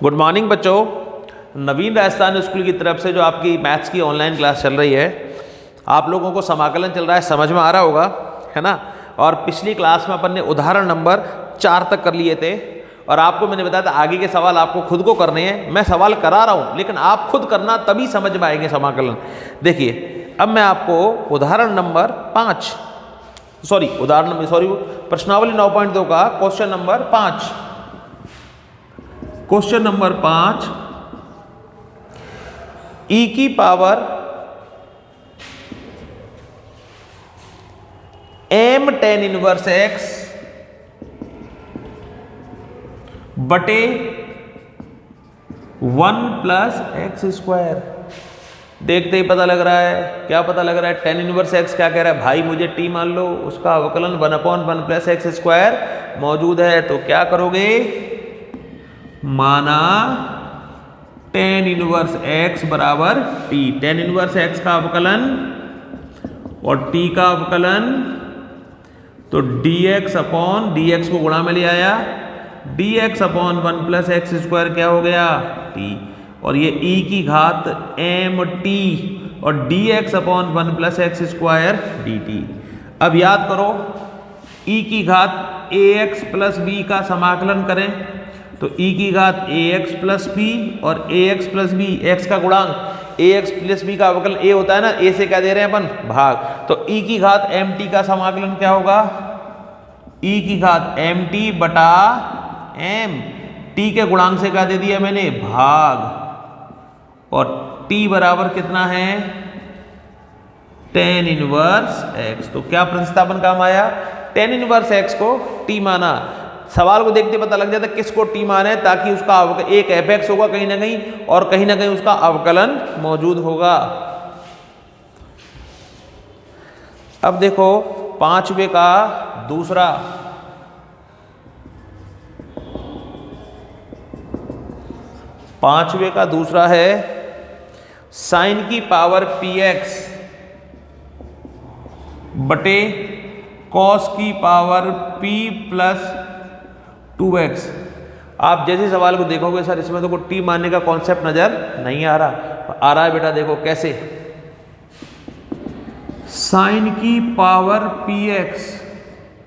Good morning बच्चों। नवीन Rajasthan school की तरफ से जो आपकी मैथ्स की ऑनलाइन क्लास चल रही है, आप लोगों को समाकलन चल रहा है, समझ में आ रहा होगा, है ना। और पिछली क्लास में अपन ने उदाहरण नंबर 4 तक कर लिए थे और आपको मैंने बताया था आगे के सवाल आपको खुद को करने हैं। मैं सवाल करा रहा हूँ लेकिन आप खुद करना, तभी समझ में आएंगे समाकलन। देखिए अब मैं आपको उदाहरण नंबर 5 प्रश्नावली 9.2 का क्वेश्चन नंबर 5 e की power m tan inverse x बटे 1 प्लस एक्स स्क्वायर। देखते ही पता लग रहा है, क्या पता लग रहा है? tan इनवर्स x क्या कह रहा है भाई, मुझे t मान लो, उसका अवकलन 1/1 प्लस एक्स स्क्वायर मौजूद है। तो क्या करोगे? माना tan इनवर्स x बराबर t, tan इनवर्स x का अवकलन और t का अवकलन, तो dx अपॉन dx को गुणा में ले आया, dx upon 1 plus x square क्या हो गया? t, और ये e की घात mt और dx upon 1 plus x square dt। अब याद करो, e की घात ax प्लस b का समाकलन करें तो e की घात ax प्लस b और ax प्लस b, x का गुणांक ax प्लस b का अवकलन a होता है ना, a से क्या दे रहे हैं अपन? भाग। तो e की घात mt का समाकलन क्या होगा? e की घात mt बटा m, t के गुणांक से क्या दे दिया मैंने? भाग। और t बराबर कितना है? tan inverse x। तो क्या प्रतिस्थापन काम आया? tan इनवर्स x को t माना। सवाल को देखते पता लग जाता है किसको t माने, ताकि उसका एक fx होगा कहीं ना कहीं और कहीं ना कहीं उसका अवकलन मौजूद होगा। अब देखो 5वें का दूसरा, है साइन की पावर px बटे कॉस की पावर p प्लस 2x। आप जैसे सवाल को देखोगे सर इसमें तो कोई t मानने का कॉन्सेप्ट नजर नहीं आ रहा है बेटा। देखो कैसे, साइन की पावर px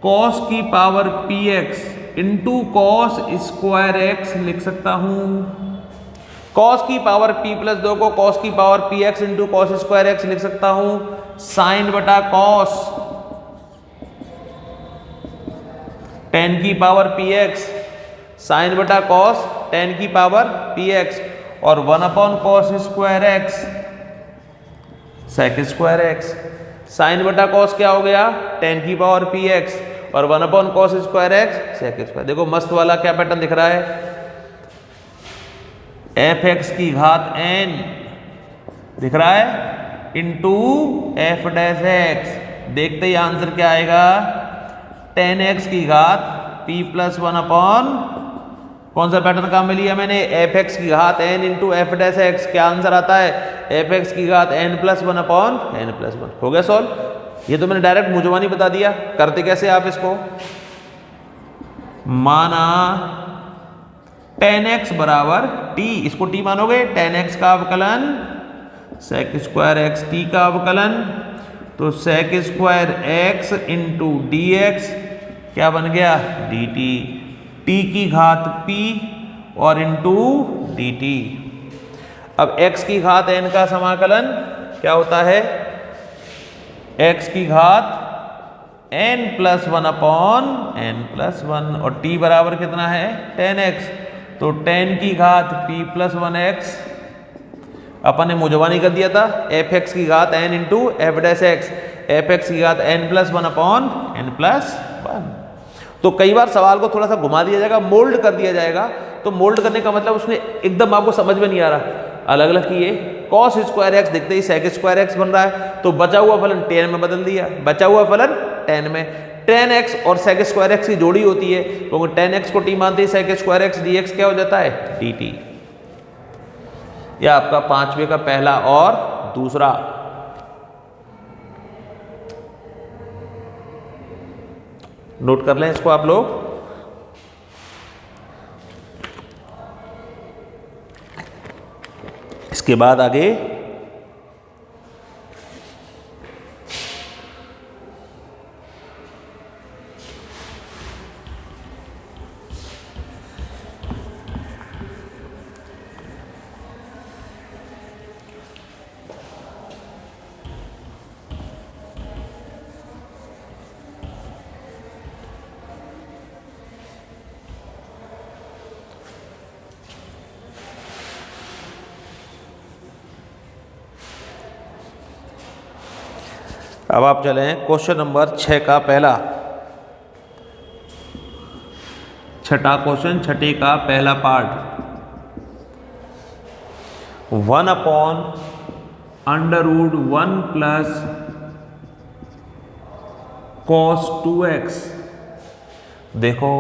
कॉस की power px into cos square x लिख सकता हूं। कॉस की पावर p प्लस 2 को कॉस की power px into cos square x लिख सकता हूं। साइन बटा कॉस tan की पावर px, साइन बटा कॉस tan की पावर px और 1 upon cos square x sec square x। Sine बटा कॉस क्या हो गया? tan की पावर px और 1 upon cos square x sec square. देखो मस्त वाला क्या पैटर्न दिख रहा है, fx की घात n दिख रहा है इंटू f डैश x। देखते ही आंसर क्या आएगा? tan x की घात p प्लस 1 अपॉन, कौन सा पैटर्न काम में लिया मैंने? fx की घात n into f dash x। क्या आंसर आता है? fx की घात n plus 1 upon n plus 1। हो गया सॉल्व। ये तो मैंने डायरेक्ट मुझवानी बता दिया। करते कैसे आप इसको? माना tan x बराबर t, इसको t मानोगे, tan x का अवकलन सेक स्क्वायर x, t का अवकलन तो sec square x into dx क्या बन गया? dt, t की घात p और इंटू dt। अब x की घात n का समाकलन क्या होता है? x की घात n plus 1 upon n plus 1 और t बराबर कितना है? tan x। तो tan की घात p प्लस 1x, अपन ने मुझवानी कर दिया था, fx की घात n into f dash x, fx की घात n plus 1 upon n plus 1। तो कई बार सवाल को थोड़ा सा घुमा दिया जाएगा, मोल्ड कर दिया जाएगा। तो मोल्ड करने का मतलब उसने एकदम आपको समझ में नहीं आ रहा, अलग अलग किए। कॉस स्क्वायर एक्स दिखते ही सेक स्क्वायर एक्स बन रहा है, तो बचा हुआ फलन tan में बदल दिया, बचा हुआ फलन tan में। tan x और सेक स्क्वायर एक्स की जोड़ी होती है, क्योंकि tan x को t मानते ही सेक स्क्वायर एक्स dx क्या हो जाता है? dt। यह आपका 5वें का पहला और दूसरा। नोट कर लें इसको आप लोग। इसके बाद आगे अब आप चलें क्वेश्चन नंबर 6 का पहला, छठा क्वेश्चन, छठे का पहला पार्ट। 1/√1 plus cos 2x। देखो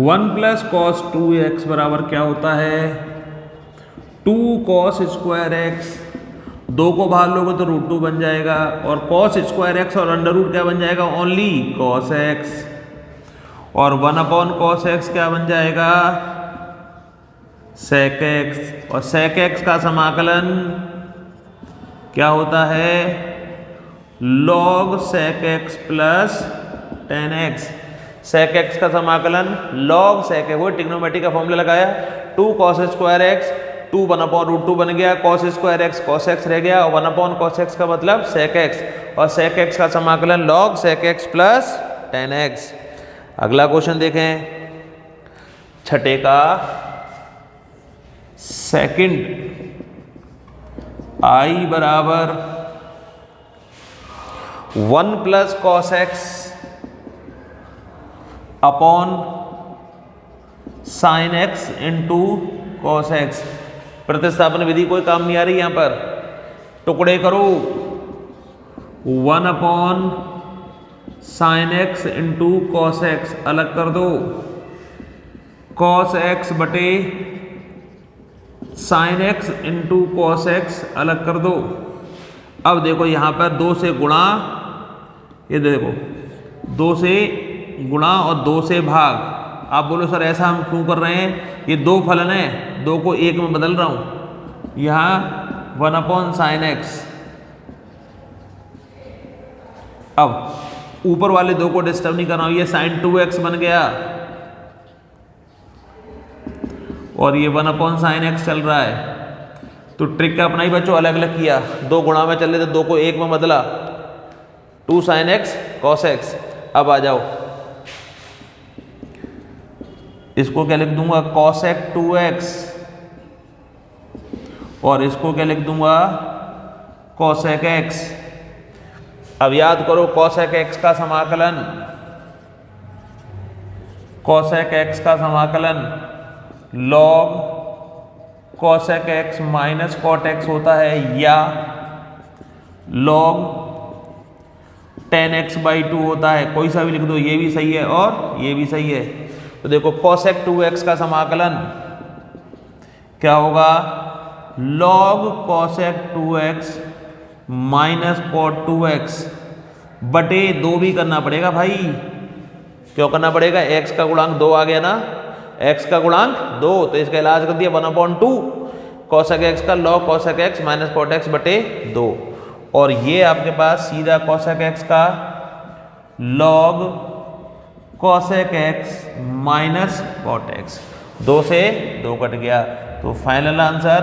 1 प्लस cos 2x बराबर क्या होता है? 2 cos स्क्वायर x, 2 को बाहर लोगे तो √2 बन जाएगा, और cos स्क्वायर x और अंडर रूट क्या बन जाएगा? Only cos x। और 1/cos x क्या बन जाएगा? sec x। और sec x का समाकलन क्या होता है? log sec x plus tan x। sec x का समाकलन log sec x, वो ट्रिग्नोमेट्री का फॉर्मूला लगाया, 2 cos स्क्वायर x, 2 1/√2 बन गया, cos square x cos x रह गया, और 1/cos x का मतलब sec x, और sec x का समाकलन log sec x plus tan x। अगला क्वेश्चन देखें, छठे का सेकंड, i बराबर 1 plus cos x upon sin x into cos x। प्रतिस्थापन विधि कोई काम नहीं आ रही यहां पर, टुकड़े करो, 1/sin x into cos x अलग कर दो, cos x बटे sin x into cos x अलग कर दो। अब देखो यहां पर 2 से गुणा, ये देखो 2 से गुणा और 2 से भाग। आप बोलो सर ऐसा हम क्यों कर रहे हैं? ये 2 फलन है, 2 को 1 में बदल रहा हूं। यहां 1/sin x, अब ऊपर वाले 2 को डिस्टर्ब नहीं कर रहा हूं, ये sin 2x बन गया, और ये 1/sin x चल रहा है। तो ट्रिक का अपना ही बच्चों अलग अलग किया, 2 गुणा में चल रहे थे, 2 को 1 में बदला, 2 sin x cos x। अब आ जाओ, इसको क्या लिख दूंगा? cosec 2x, और इसको क्या लिख दूंगा? cosec x। अब याद करो cosec x का समाकलन, cosec x का समाकलन log cosec x minus cot x होता है, या log tan x/2 होता है। कोई सा भी लिख दो, ये भी सही है और ये भी सही है। तो देखो cosec 2x का समाकलन क्या होगा? log cosec 2x minus cot 2x बटे 2 भी करना पड़ेगा भाई। क्यों करना पड़ेगा? x का गुणांक 2 आ गया ना, x का गुणांक 2, तो इसका इलाज कर दिया 1/2 cosec x का log cosec x minus cot x बटे 2, और ये आपके पास सीधा cosec x का log cosec x minus cot x, 2 से 2 कट गया। तो final answer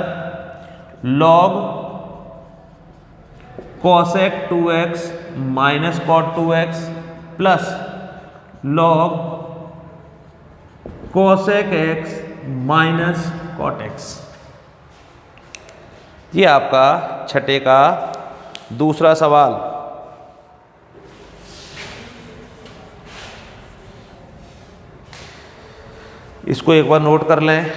log cosec 2x minus cot 2x plus log cosec x minus cot x। ये आपका छठे का दूसरा सवाल। इसको एक बार नोट कर लें।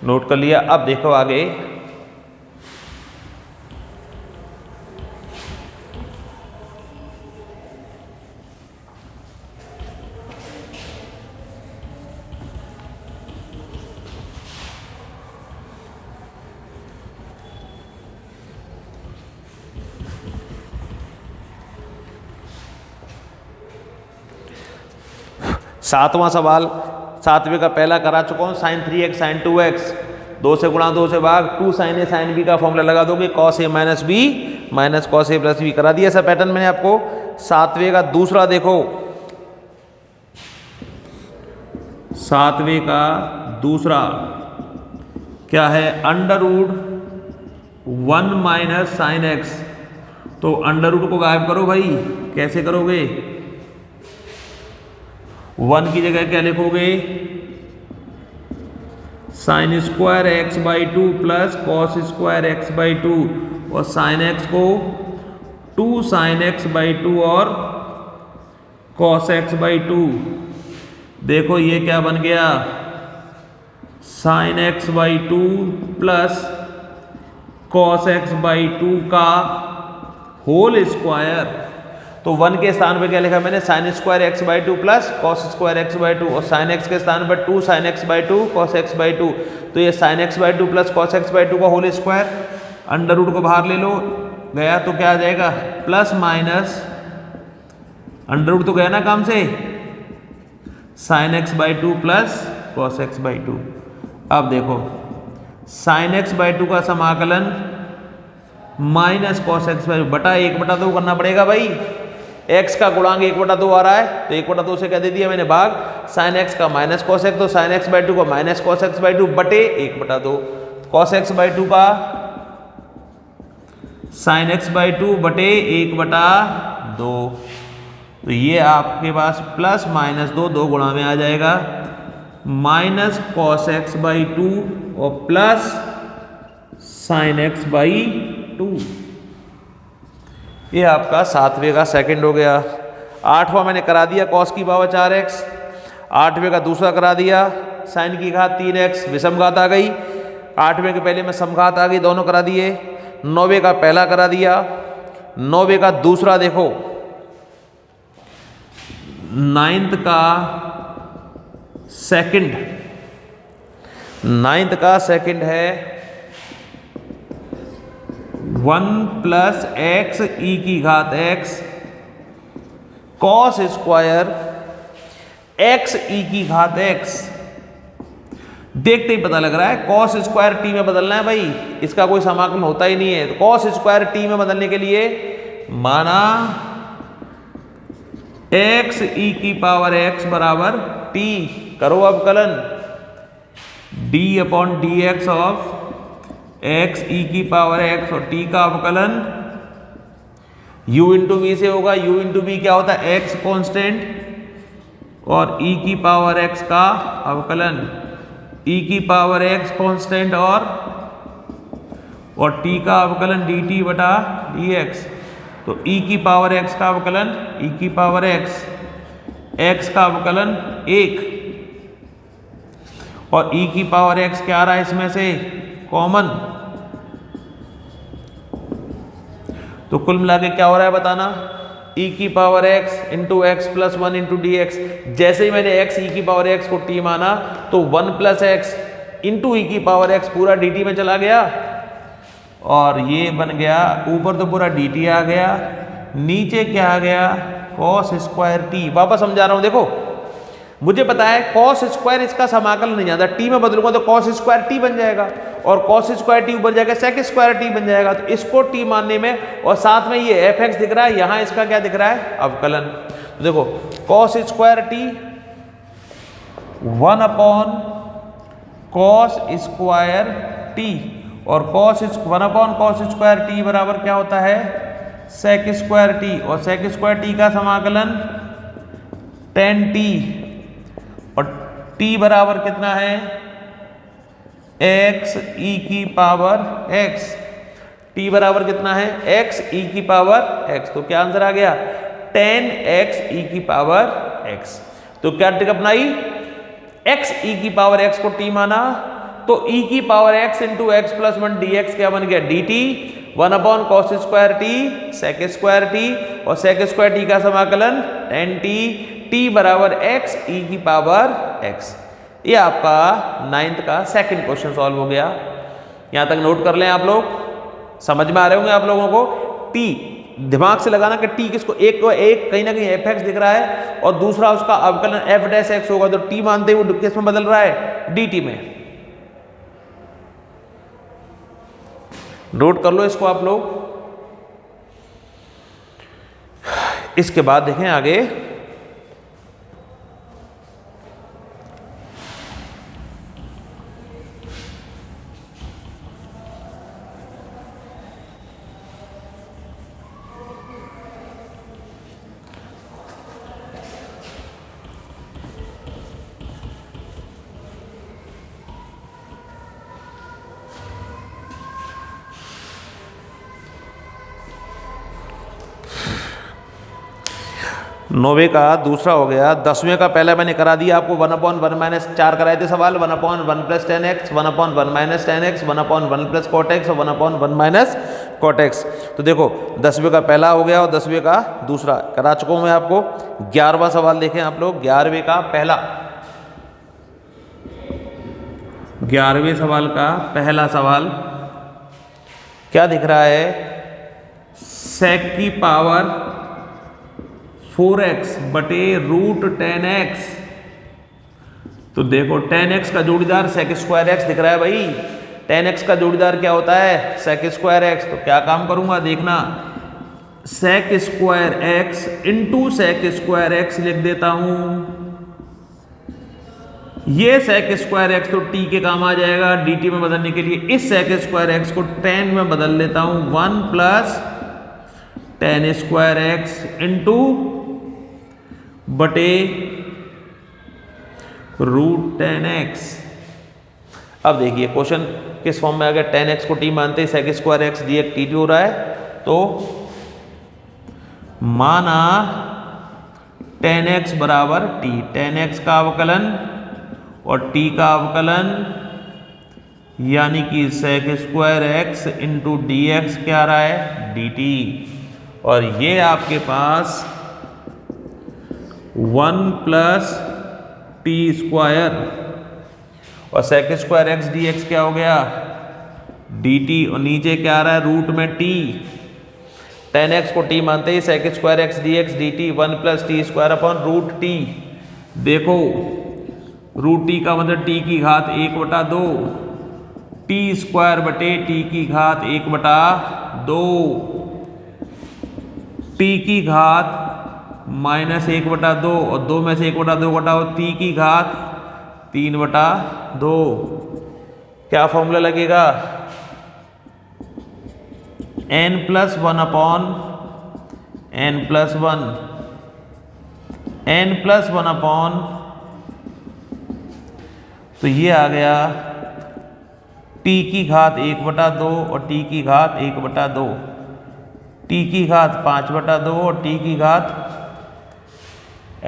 नोट कर लिया। अब देखो आगे सातवां सवाल, सातवें का पहला करा चुका हूँ, sin 3x sin 2x 2 से गुणा 2 से भाग 2 sin a sin b का फॉर्मूला लगा दोगे, cos a minus B minus cos a plus B करा दिया ऐसा पैटर्न मैंने आपको। सातवें का दूसरा देखो, सातवें का दूसरा क्या है, under root 1 minus sine x. तो अंडर रूट को गायब करो भाई, कैसे करोगे, 1 की जगह क्या लिखोगे, sine square x by 2 plus cos square x by 2 और साइन एक्स को 2 साइन एक्स बाई 2 और कॉस एक्स बाई 2। देखो ये क्या बन गया, sine x by 2 plus cos x by 2 का होल स्क्वायर। तो 1 के स्थान पे क्या लिखा मैंने, sine square x by 2 plus cos square x by 2 और साइन एक्स के स्थान पर 2 sine x by 2 cos x by 2। तो ये sine x by 2 plus cos x by 2 का होल स्क्वायर, अंडर रूट को बाहर ले लो, गया तो क्या आ जाएगा, प्लस माइनस अंडर रूट तो गया ना काम से, sine x by 2 plus cos x by 2। अब देखो साइन एक्स बाई 2 का समाकलन माइनस कॉस एक्स बाई 2 बटा 1/2 करना पड़ेगा भाई, x का गुणांक 1/2 आ रहा है तो 1/2 से क्या दे दिया मैंने भाग, साइन x का माइनस कॉस एक्स, तो साइन एक्स बाई 2 को माइनस कॉस एक्स बाई 2 बटे 1/2, कॉस एक्स बाई 2 का साइन एक्स बाई 2 बटे 1/2। तो ये आपके पास प्लस माइनस 2 गुणा में आ जाएगा, माइनस कॉस एक्स बाई 2 और प्लस साइन एक्स बाई 2। ये आपका सातवें का सेकंड हो गया। आठवां मैंने करा दिया कॉस की पावर 4x, आठवें का दूसरा करा दिया साइन की घात 3x, विषम घात आ गई, आठवें के पहले में समघात आ गई, दोनों करा दिए। नौवें का पहला करा दिया, नौवें का दूसरा देखो, नाइन्थ का सेकंड, नाइन्थ का सेकंड है 1 प्लस एक्स ई की घात x कॉस स्क्वायर एक्स ई की घात x। देखते ही पता लग रहा है कॉस स्क्वायर टी में बदलना है भाई, इसका कोई समाकलन होता ही नहीं है। तो कॉस स्क्वायर टी में बदलने के लिए माना एक्स ई की पावर x बराबर टी, करो अवकलन d upon D x of x ई की पावर x और t का अवकलन u इंटू वी से होगा। u इंटू वी क्या होता है, x कांस्टेंट और e की पावर x का अवकलन, e की पावर x कांस्टेंट और t का अवकलन dt बटा dx। तो e की पावर x का अवकलन e की पावर x का अवकलन 1 और e की पावर x क्या आ रहा है इसमें से कॉमन। तो कुल मिला के क्या हो रहा है बताना, e की power x into x plus 1 into d x. जैसे ही मैंने x e की पावर x को t माना तो 1 प्लस एक्स इंटू ई की पावर x पूरा dt में चला गया और ये बन गया, ऊपर तो पूरा dt आ गया, नीचे क्या आ गया, कॉस स्क्वायर t। वापस समझा रहा हूं, देखो मुझे पता है कॉस स्क्वायर इसका समाकलन नहीं आता, टी में बदलूंगा तो कॉस स्क्वायर टी बन जाएगा और कॉस स्क्वायर टी ऊपर जाएगा सेक स्क्वायर टी बन जाएगा। तो इसको टी मानने में और साथ में ये एफ एक्स दिख रहा है, यहां इसका क्या दिख रहा है, अवकलन। तो देखो cos square t 1 upon cos square t और cos 1 upon cos square t बराबर क्या होता है, सेक स्क्वायर टी और सेक स्क्वायर टी का समाकलन tan टी और t बराबर कितना है, x e की पावर x। t बराबर कितना है, x e की पावर x। तो क्या आंसर आ गया, tan x e की पावर x। तो क्या ट्रिक अपनाई, x e की पावर x को t माना तो e की power x into x plus 1 dx क्या बन गया, dt 1 upon cos square t sec square t और सेक स्क्वायर टी का समाकलन tan t, t बराबर x e की पावर x। ये आपका 9th का सेकंड क्वेश्चन सॉल्व हो गया। यहां तक नोट कर लें आप लोग, समझ में आ रहे होंगे आप लोगों को। t दिमाग से लगाना कि टी किसको, एक कहीं ना कहीं एफ एक्स दिख रहा है और दूसरा उसका अवकलन एफ डैश एक्स होगा, तो टी मानते वो किस में बदल रहा है, डी टी में। नोट कर लो इसको आप लोग। इसके बाद देखें आगे, नौवे का दूसरा हो गया। 10वें का पहला मैंने करा दिया आपको, 1/1 माइनस 4 कराए थे सवाल, 1/1 plus tan x, 1/1 minus tan x, 1/1 plus cot x और 1/1 माइनस कॉट एक्स। तो देखो 10वें का पहला हो गया और 10वें का दूसरा करा चुका हूँ मैं आपको। 11वां सवाल देखें आप लोग। 11वें का पहला, 11वें सवाल का पहला सवाल क्या दिख रहा है, सेक की पावर 4x बटे रूट 10x। तो देखो 10x का जोड़ीदार सेक स्क्वायर एक्स दिख रहा है भाई। 10x का जोड़ीदार क्या होता है, सेक स्क्वायर एक्स। तो क्या काम करूंगा देखना, sec square x into sec square x लिख देता हूं। ये सेक स्क्वायर एक्स तो टी के काम आ जाएगा dt में बदलने के लिए। इस सेक स्क्वायर एक्स को tan में बदल लेता हूं, 1 plus tan square x into बटे रूट 10x। अब देखिए क्वेश्चन किस फॉर्म में आ गया, 10x को t मानते sec square x d t हो रहा है। तो माना 10x बराबर t, 10x का अवकलन और t का अवकलन यानी कि sec square x into d x क्या आ रहा है, dt। और ये आपके पास 1 प्लस टी स्क्वायर और sec square x d x क्या हो गया, डी टी, और नीचे क्या आ रहा है, रूट में टी। 10x को t मानते ही sec square x d x d t 1 plus t square upon root t. देखो रूट टी का मतलब टी की घात 1/2, टी स्क्वायर बटे टी की घात 1/2, टी की घात माइनस 1/2 और 2 में से 1/2 घटाओ, टी की घात 3/2। क्या फॉर्मूला लगेगा, n plus 1 upon n plus 1, n plus 1 upon, तो ये आ गया t की घात 1/2 और t की घात 1/2, t की घात 5/2 और t की घात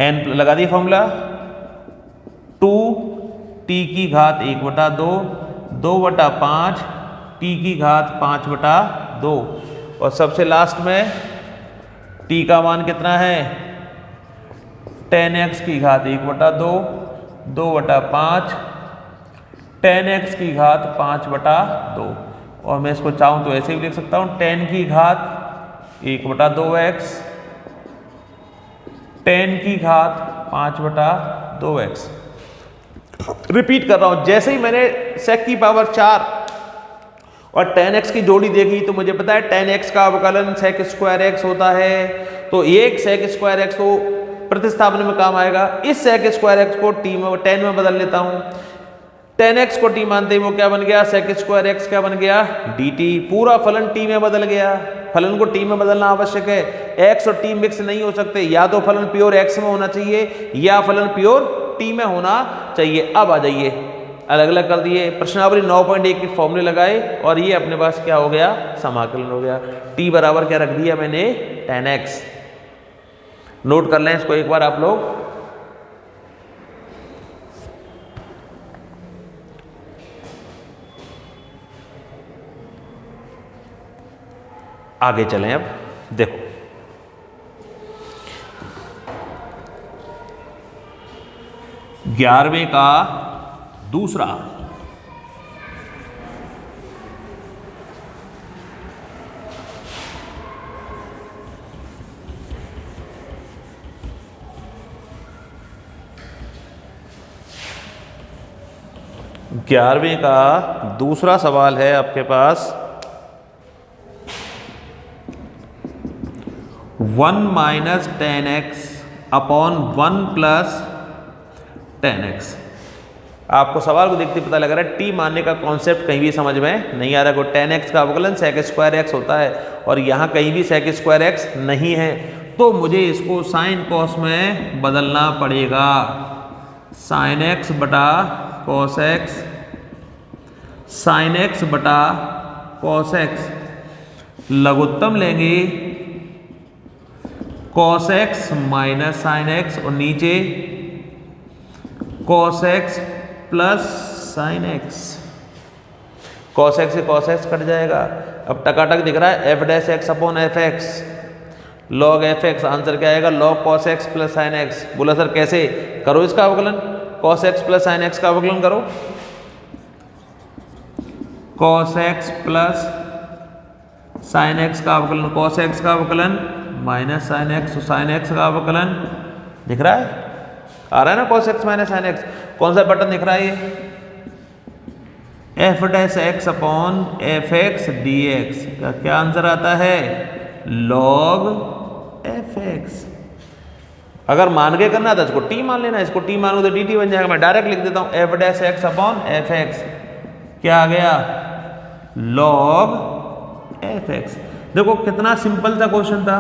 n लगा दी फॉर्मूला, 2t की घात 1/2, 2/5 t की घात 5/2। और सबसे लास्ट में t का मान कितना है, 10x की घात 1/2, 2/5 10x की घात 5/2। और मैं इसको चाहूँ तो ऐसे भी लिख सकता हूँ, 10 की घात 1/2x, 10 की घात 5/2x। रिपीट कर रहा हूं, जैसे ही मैंने सेक की पावर 4 और 10x की जोड़ी देखी तो मुझे पता है 10x का अवकलन सेक स्क्वायर एक्स होता है। तो एक सेक स्क्वायर एक्स को प्रतिस्थापन में काम आएगा। इस सेक स्क्वायर एक्स को टी में 10 में बदल लेता हूं। 10x को t मानते ही वो क्या बन गया, सेक स्क्वायर एक्स क्या बन गया, dt। पूरा फलन t में बदल गया। फलन को t में बदलना आवश्यक है, x और t मिक्स नहीं हो सकते। या तो फलन प्योर x में होना चाहिए या फलन प्योर t में होना चाहिए। अब आ जाइए, अलग अलग कर दिए, प्रश्नावली 9.1 के फॉर्मूले लगाए और ये अपने पास क्या हो गया, समाकलन हो गया। t बराबर क्या रख दिया मैंने, 10x। नोट कर लें इसको एक बार आप लोग। आगे चलें। अब देखो ग्यारहवें का दूसरा, 11वीं का दूसरा सवाल है आपके पास। 1 minus 10x upon 1 plus 10x। आपको सवाल को देखते पता लग रहा है टी मानने का कॉन्सेप्ट कहीं भी समझ में नहीं आ रहा है। 10x का अवकलन sec स्क्वायर x होता है और यहाँ कहीं भी sec स्क्वायर x नहीं है, तो मुझे इसको साइन कॉस में बदलना पड़ेगा। साइन x बटा कॉस x, साइन x बटा कॉस x, लघुत्तम लेंगे cos x minus sine x और नीचे cos x plus sine x। Cos x से कॉस x कट जाएगा। अब टकाटक दिख रहा है F dash x upon F x, log F x. Answer क्या आएगा? Log cos x plus sine x। बोला सर कैसे? करो इसका अवकलन, cos x plus sine x का अवकलन करो। Cos x plus sine x का अवकलन, कॉस x का अवकलन minus sine x, sine x का अवकलन दिख रहा है, आ रहा है ना cos x minus sine x। कौन सा बटन दिख रहा है ये? F dash x upon F x d x का क्या आंसर आता है? Log F x. अगर मान के करना था इसको टी मान लेना, इसको टी मानो तो डी टी बन जाएगा। मैं डायरेक्ट लिख देता हूं F dash x upon F x, क्या आ गया? Log F x. देखो कितना सिंपल सा क्वेश्चन था।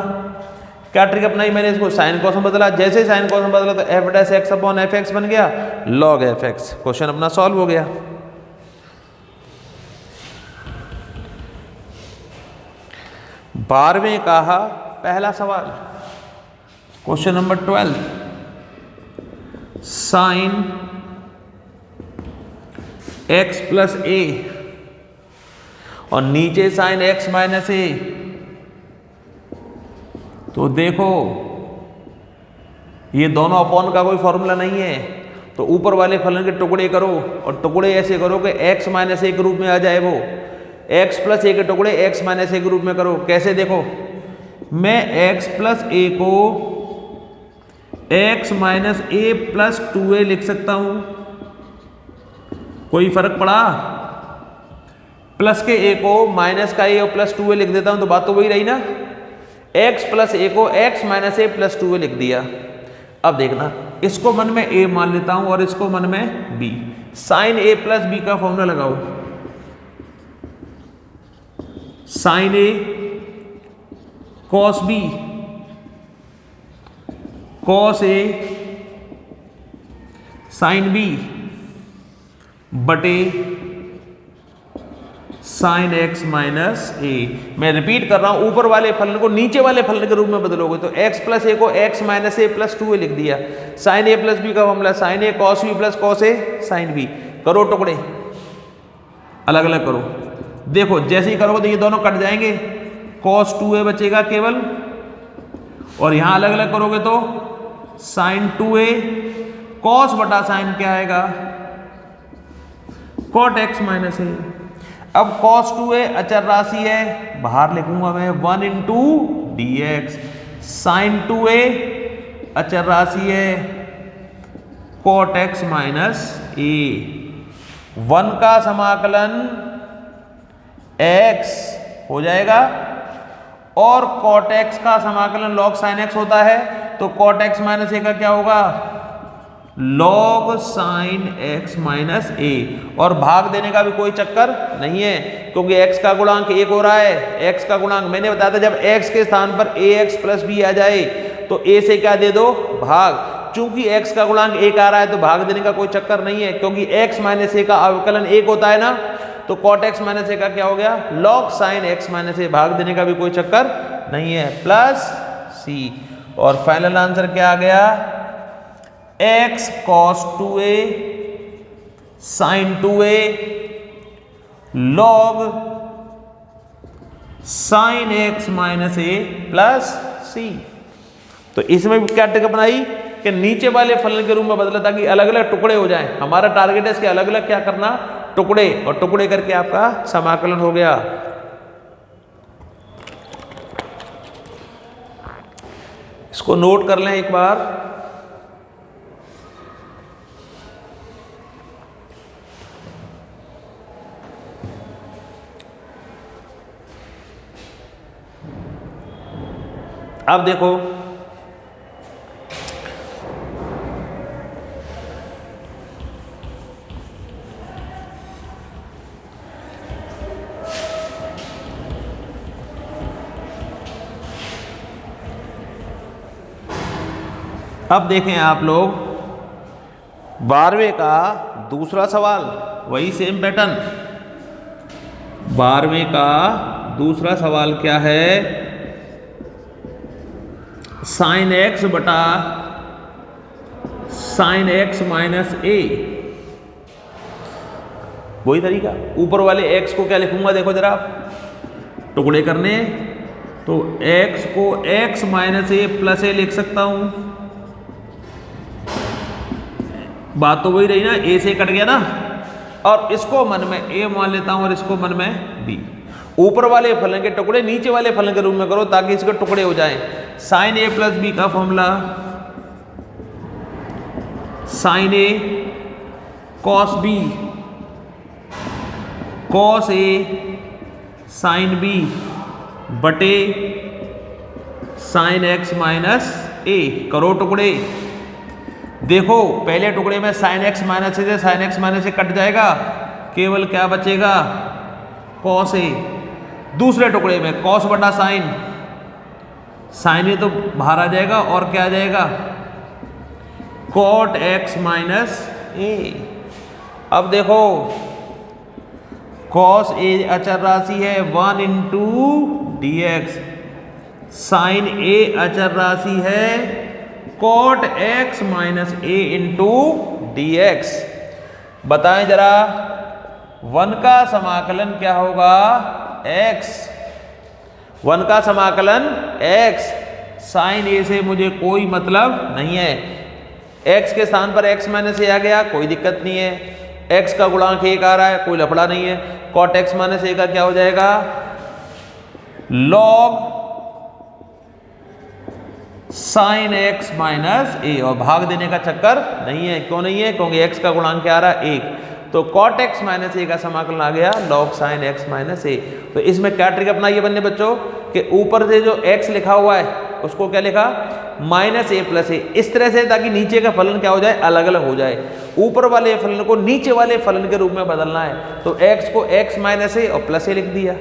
क्या ट्रिक अपनाई मैंने? इसको साइन कॉस में बदला, जैसे साइन कॉस में बदला तो f dash x upon F x बन गया लॉग एफ एक्स। क्वेश्चन अपना सॉल्व हो गया। बारहवें का पहला सवाल, question number 12, sine x plus a और नीचे साइन एक्स माइनस ए। तो देखो ये दोनों अपॉन का कोई फॉर्मूला नहीं है, तो ऊपर वाले फलन के टुकड़े करो और टुकड़े ऐसे करो कि x माइनस ए के रूप में आ जाए। वो x प्लस ए के टुकड़े x माइनस ए के रूप में करो। कैसे? देखो मैं x प्लस ए को x minus a plus 2a लिख सकता हूं, कोई फर्क पड़ा? प्लस के a को माइनस का a और प्लस 2a लिख देता हूं तो बात तो वही रही ना। x प्लस ए को x minus a plus 2a लिख दिया। अब देखना, इसको मन में a मान लेता हूं और इसको मन में b। Sine a plus b का फॉर्मूला लगाओ। Sine a cos b, cos a sine b बटे साइन x माइनस ए। मैं रिपीट कर रहा हूं, ऊपर वाले फलन को नीचे वाले फलन के रूप में बदलोगे तो x प्लस ए को x minus a plus 2a लिख दिया। साइन a प्लस b का formula sine a cos b plus cos a sine b। करो टुकड़े, अलग अलग करो। देखो जैसे ही करोगे तो ये दोनों कट जाएंगे, कॉस 2a बचेगा केवल, और यहां अलग अलग करोगे तो साइन 2a कॉस बटा साइन क्या आएगा? कॉट x माइनस ए। अब cos 2a अचर राशि है, बाहर लिखूंगा मैं 1 into d x. Sign 2a अचर राशि है, cot x माइनस ए। 1 का समाकलन x हो जाएगा और cot x का समाकलन log sin x होता है, तो cot x माइनस ए का क्या होगा? log sin x माइनस ए। और भाग देने का भी कोई चक्कर नहीं है क्योंकि x का गुणांक 1 हो रहा है। x का गुणांक मैंने बताया था, जब x के स्थान पर ax प्लस b आ जाए तो a से क्या दे दो? भाग। चूंकि x का गुणांक 1 आ रहा है तो भाग देने का कोई चक्कर नहीं है, क्योंकि x माइनस ए का अवकलन 1 होता है ना, तो cot x माइनस ए का क्या हो गया? log sin x माइनस ए। भाग देने का भी कोई चक्कर नहीं है, प्लस c। और फाइनल आंसर क्या आ गया? x cos 2a sin 2a log sin x minus a plus c। तो इसमें भी क्या ट्रिक अपनाई कि नीचे वाले फलन के रूप में बदला ताकि अलग अलग टुकड़े हो जाएं। हमारा टारगेट है इसके अलग अलग क्या करना? टुकड़े, और टुकड़े करके आपका समाकलन हो गया। इसको नोट कर लें एक बार। अब देखो अब देखें आप लोग 12वें का दूसरा सवाल, वही सेम पैटर्न। 12वें का दूसरा सवाल क्या है, साइन एक्स बटा साइन एक्स माइनस ए। वही तरीका, ऊपर वाले x को क्या लिखूंगा, देखो जरा टुकड़े करने, तो x को x माइनस ए प्लस ए लिख सकता हूं। बात तो वही रही ना, a से कट गया ना, और इसको मन में a मान लेता हूं और इसको मन में b। ऊपर वाले फलन के टुकड़े नीचे वाले फलन के रूप में करो ताकि इसके टुकड़े हो जाएं। साइन a प्लस बी का formula sign A cos B cos A sine B बटे साइन एक्स माइनस ए। करो टुकड़े। देखो पहले टुकड़े में साइन एक्स माइनस ए से साइन एक्स माइनस ए कट जाएगा, केवल क्या बचेगा, कॉस ए। दूसरे टुकड़े में कॉस बटा साइन, साइन ए तो बाहर आ जाएगा और क्या आ जाएगा, कॉट एक्स माइनस ए। अब देखो कॉस ए अचर राशि है 1 इंटू डी एक्स, साइन ए अचर राशि है कॉट एक्स माइनस ए इंटू डी एक्स। बताएं जरा 1 का समाकलन क्या होगा, x। 1 का समाकलन x। साइन ए से मुझे कोई मतलब नहीं है, x के स्थान पर x माइनस ए आ गया, कोई दिक्कत नहीं है। x का गुणांक 1 आ रहा है, कोई लफड़ा नहीं है। कॉट एक्स माइनस ए का क्या हो जाएगा, लॉग साइन एक्स माइनस ए, और भाग देने का चक्कर नहीं है। क्यों नहीं है, क्योंकि x का गुणांक क्या आ रहा है, 1। तो कॉट एक्स माइनस ए का समाकलन आ गया लॉग साइन एक्स माइनस ए। तो इसमें क्या ट्रिक अपनाइए बन्ने बच्चों, कि ऊपर से जो x लिखा हुआ है उसको क्या लिखा, माइनस ए प्लस ए, इस तरह से, ताकि नीचे का फलन क्या हो जाए, अलग अलग हो जाए। ऊपर वाले फलन को नीचे वाले फलन के रूप में बदलना है, तो x को x माइनस ए और प्लस ए लिख दिया,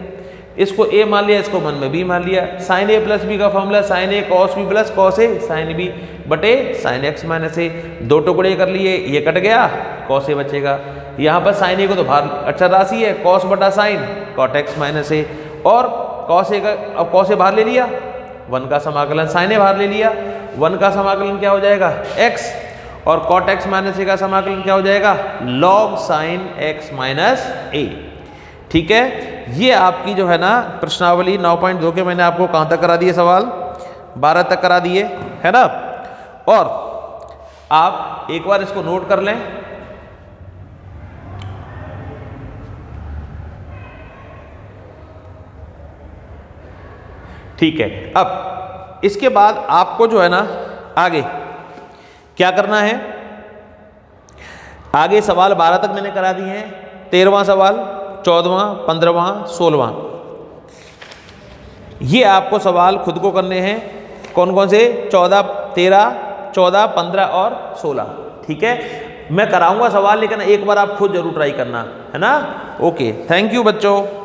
इसको a मान लिया, इसको मन में b मान लिया। साइन ए प्लस बी का formula sign A cos B plus cos A sine B बटे साइन एक्स माइनस ए। दो टुकड़े कर लिए, ये कट गया, कॉस ए बचेगा। यहाँ पर साइन ए को तो बाहर अचर राशि है, कॉस बटा साइन कॉट एक्स माइनस ए, और कॉस ए का, अब कॉस ए बाहर ले लिया, 1 का समाकलन साइन ए बाहर ले लिया, 1 का समाकलन क्या हो जाएगा, x, और कॉट एक्स माइनस ए का समाकलन क्या हो जाएगा, लॉग साइन एक्स माइनस ए। ठीक है, ये आपकी जो है ना प्रश्नावली 9.2 के मैंने आपको कहाँ तक करा दिए, सवाल 12 तक करा दिए है ना। और आप एक बार इसको नोट कर लें। ठीक है, अब इसके बाद आपको जो है ना आगे क्या करना है, आगे सवाल 12 तक मैंने करा दिए हैं, 13वां सवाल, 14वां, 15वां, 16वां, ये आपको सवाल खुद को करने हैं। कौन कौन से, 14, 13, 14, 15 और 16। ठीक है, मैं कराऊंगा सवाल, लेकिन एक बार आप खुद जरूर ट्राई करना है ना। ओके, थैंक यू बच्चों।